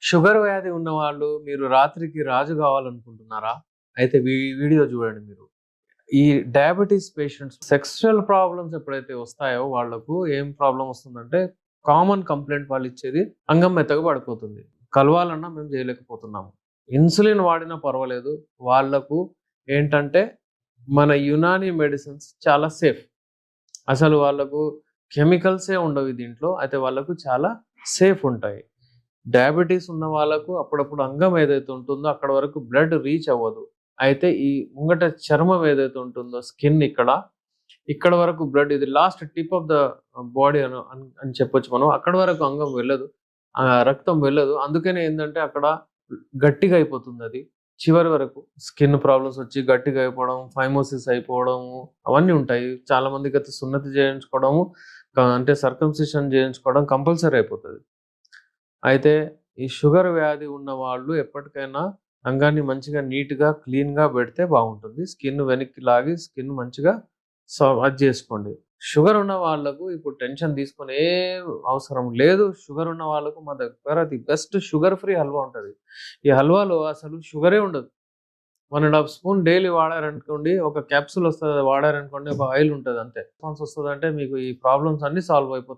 Sugar వ్యాధి ఉన్నవాళ్ళు మీరు రాత్రికి రాజు గావాలనుకుంటున్నారా? అయితే వీడియో జూడండి మీరు. ఈ డయాబెటిస్ పేషెంట్స్ సెక్సువల్ ప్రాబ్లమ్స్ ఎప్పుడైతే వస్తాయో వాళ్ళకు ఏం ప్రాబ్లమ్ వస్తుందంటే, కామన్ కంప్లెయింట్ వాళ్ళిచ్చేది అంగం మెత్తగా పడిపోతుంది. కలవాలన్నా మేము జేయలేకపోతున్నాము. ఇన్సులిన్ వాడినా పర్వాలేదు. వాళ్ళకు ఏంటంటే, మన యునానీ మెడిసిన్స్ చాలా సేఫ్. అసలు వాళ్ళకు కెమికల్సే ఉండవు దీంట్లో. అయితే వాళ్ళకు చాలా సేఫ్ ఉంటాయి. డయాబెటిస్ ఉన్న వాళ్ళకు అప్పుడప్పుడు అంగం ఏదైతే ఉంటుందో అక్కడ వరకు బ్లడ్ రీచ్ అవ్వదు. అయితే ఈ ముంగట చర్మం ఏదైతే ఉంటుందో స్కిన్ ఇక్కడ వరకు బ్లడ్ ఇది last tip of the body అని చెప్పొచ్చు మనం. అక్కడి వరకు అంగం వెళ్ళదు. రక్తం వెళ్ళదు. అందుకనే ఏందంటే అక్కడ గట్టిగా అయిపోతుందది. చివరి వరకు స్కిన్ ప్రాబ్లమ్స్ వచ్చి గట్టిగా అయిపోవడం, ఫైమోసిస్ అయిపోవడము అవన్నీ ఉంటాయి. చాలా మందికైతే సున్నతి చేయించుకోవడము అంటే సర్కంసిషన్ చేయించుకోవడం కంపల్సరీ అయిపోతది. అయితే ఈ షుగర్ వ్యాధి ఉన్నవాళ్ళు ఎప్పటికైనా అంగాన్ని మంచిగా నీట్‌గా, క్లీన్‌గా పెడితే బాగుంటుంది. స్కిన్ వెనక్కి లాగి స్కిన్ మంచిగా అది జేసుకోండి. షుగర్ ఉన్న వాళ్ళకు ఇప్పుడు టెన్షన్ తీసుకునే అవసరం లేదు. షుగర్ ఉన్న వాళ్ళకు మా దగ్గర the best sugar free halwa ఉంటది. ఈ హల్వాలో అసలు షుగరే ఉండదు. 1 ½ స్పూన్ డైలీ వాడారనుకోండి, ఒక క్యాప్సూల్ వస్తది. వాడారనుకోండి, ఒక ఆయిల్ ఉంటది అంతే. రెస్పాన్స్ వస్తదంటే మీకు ఈ ప్రాబ్లమ్స్ అన్నీ సాల్వ్ అయిపోతాయి.